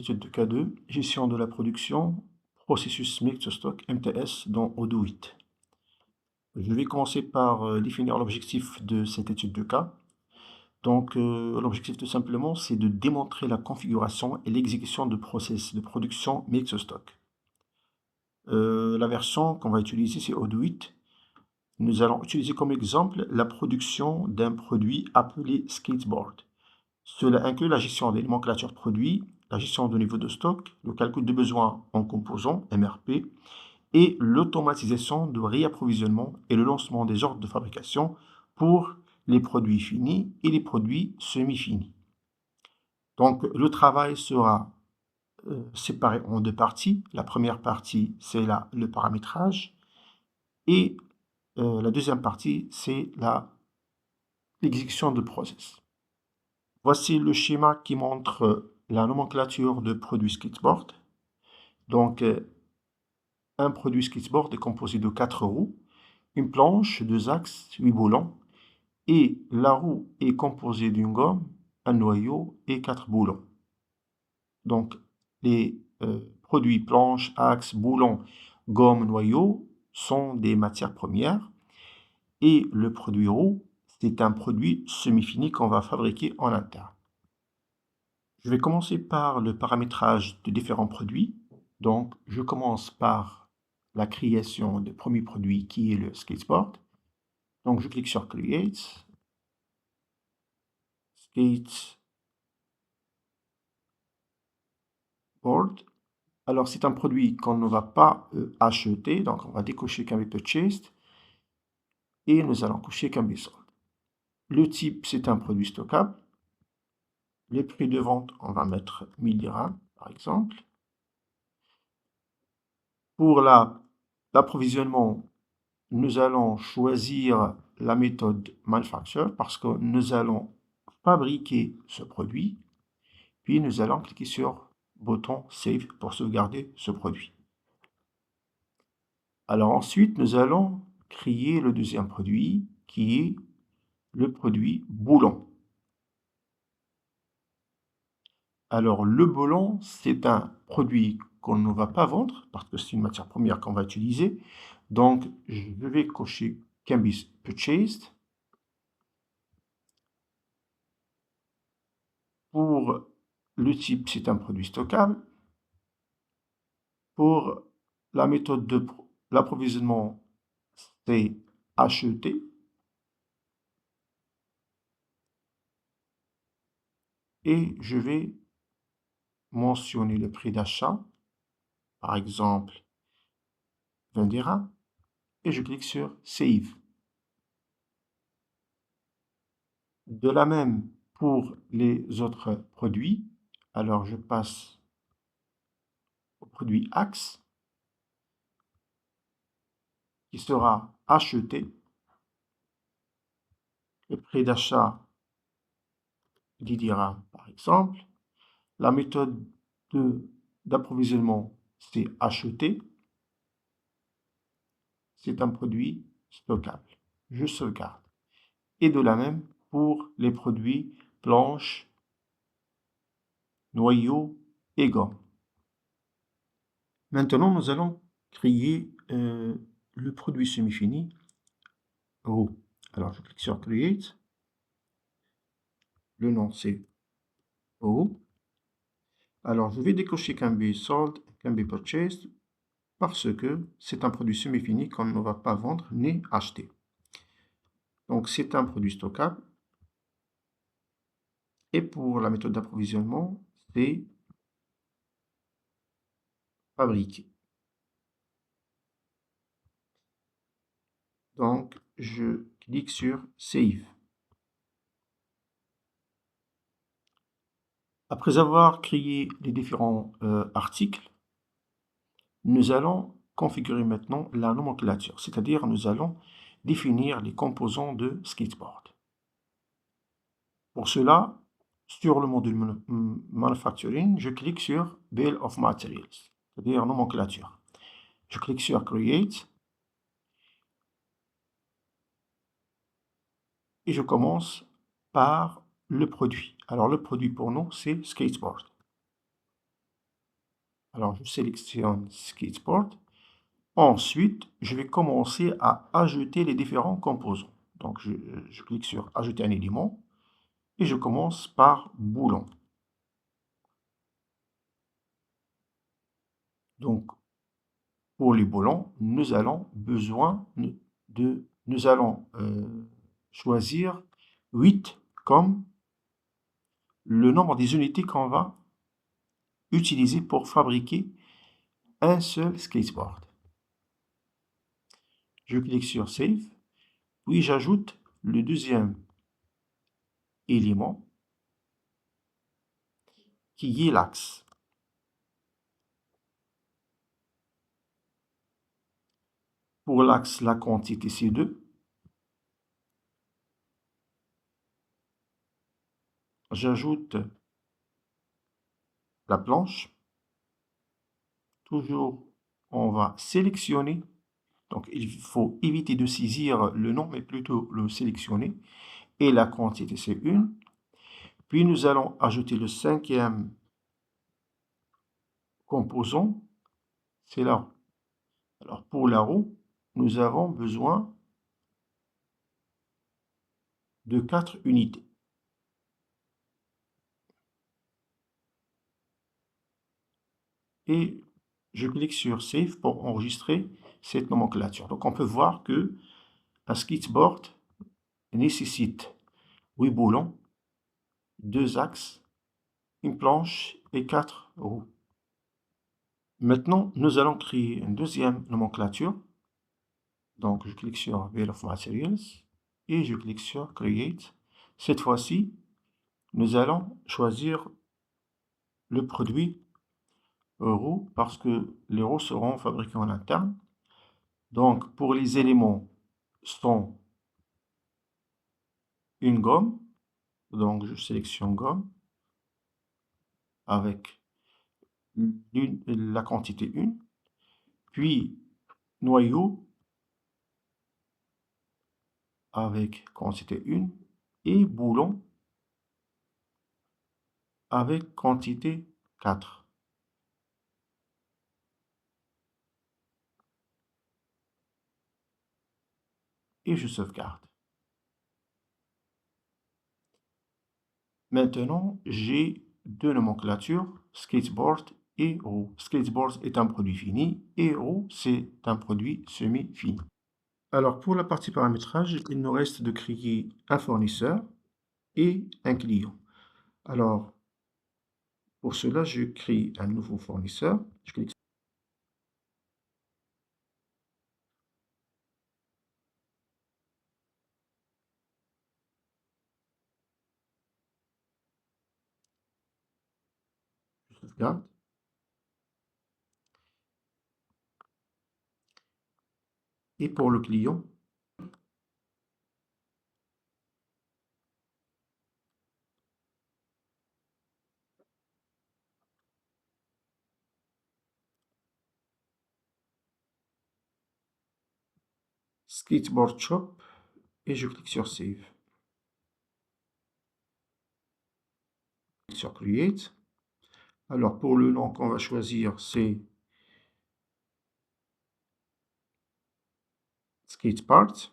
Étude de cas 2, gestion de la production, processus Make to Stock, MTS, dans Odoo 8. Je vais commencer par définir l'objectif de cette étude de cas. Donc, l'objectif tout simplement, c'est de démontrer la configuration et l'exécution de process de production Make to Stock. La version qu'on va utiliser, c'est Odoo 8. Nous allons utiliser comme exemple la production d'un produit appelé skateboard. Cela inclut la gestion des nomenclatures produits, la gestion de niveau de stock, le calcul de besoins en composants, MRP, et l'automatisation de réapprovisionnement et le lancement des ordres de fabrication pour les produits finis et les produits semi-finis. Donc, le travail sera séparé en deux parties. La première partie, c'est le paramétrage, et la deuxième partie, c'est l'exécution de process. Voici le schéma qui montre la nomenclature de produits skateboard. Donc, un produit skateboard est composé de 4 roues, une planche, 2 axes, 8 boulons, et la roue est composée d'une gomme, un noyau et 4 boulons. Donc, les produits planche, axe, boulon, gomme, noyau sont des matières premières, et le produit roue, c'est un produit semi-fini qu'on va fabriquer en interne. Je vais commencer par le paramétrage de différents produits. Donc, je commence par la création du premier produit qui est le skateboard. Donc, je clique sur Create, Skateboard. Alors, c'est un produit qu'on ne va pas acheter, donc on va décocher Can be purchased et nous allons cocher Can be sold. Le type, c'est un produit stockable. Les prix de vente, on va mettre 1000 dirhams, par exemple. Pour l'approvisionnement, nous allons choisir la méthode Manufacture parce que nous allons fabriquer ce produit, puis nous allons cliquer sur le bouton Save pour sauvegarder ce produit. Alors ensuite, nous allons créer le deuxième produit qui est le produit boulon. Alors le boulon, c'est un produit qu'on ne va pas vendre parce que c'est une matière première qu'on va utiliser. Donc je vais cocher Can be purchased. Pour le type, c'est un produit stockable. Pour la méthode de l'approvisionnement, c'est acheter. Et je vais mentionner le prix d'achat, par exemple 20 dirhams, et je clique sur Save. De la même pour les autres produits. Alors je passe au produit Axe, qui sera acheté. Le prix d'achat 10 dirhams, par exemple. La méthode d'approvisionnement, c'est acheter. C'est un produit stockable. Je sauvegarde. Et de la même pour les produits planches, noyaux et gomme. Maintenant, nous allons créer le produit semi-fini roue. Alors, je clique sur Create. Le nom, c'est roue. Alors, je vais décocher Can be sold, Can be purchased, parce que c'est un produit semi-fini qu'on ne va pas vendre ni acheter. Donc, c'est un produit stockable. Et pour la méthode d'approvisionnement, c'est fabriquer. Donc, je clique sur Save. Après avoir créé les différents articles, nous allons configurer maintenant la nomenclature, c'est-à-dire nous allons définir les composants de skateboard. Pour cela, sur le module Manufacturing, je clique sur Bill of Materials, c'est-à-dire nomenclature. Je clique sur Create et je commence par le produit. Alors le produit pour nous, c'est skateboard. Alors, je sélectionne Skateboard. Ensuite, je vais commencer à ajouter les différents composants. Donc, je clique sur Ajouter un élément et je commence par boulon. Donc, pour les boulons, nous allons choisir 8 comme le nombre des unités qu'on va utiliser pour fabriquer un seul skateboard. Je clique sur Save, puis j'ajoute le deuxième élément qui est l'axe. Pour l'axe, la quantité c'est 2. J'ajoute la planche. Toujours, on va sélectionner. Donc, il faut éviter de saisir le nom, mais plutôt le sélectionner. Et la quantité, c'est 1. Puis, nous allons ajouter le cinquième composant, c'est la roue. Alors, pour la roue, nous avons besoin de 4 unités. Et je clique sur Save pour enregistrer cette nomenclature. Donc, on peut voir que un skateboard nécessite 8 boulons, 2 axes, une planche et 4 roues. Maintenant, nous allons créer une deuxième nomenclature. Donc, je clique sur Bill of Materials et je clique sur Create. Cette fois-ci, nous allons choisir le produit roue parce que les roues seront fabriquées en interne. Donc, pour les éléments sont une gomme. Donc, je sélectionne gomme avec la quantité 1. Puis, noyau avec quantité 1 et boulon avec quantité 4. Et je sauvegarde. Maintenant, j'ai deux nomenclatures, skateboard et roue. Skateboard est un produit fini et roue, c'est un produit semi-fini. Alors, pour la partie paramétrage, il nous reste de créer un fournisseur et un client. Alors, pour cela, je crée un nouveau fournisseur. Je clique sur sauvegarde. Et pour le client, Skateboard Shop et je clique sur Save. Sur Create. Alors, pour le nom qu'on va choisir, c'est Skate Parts.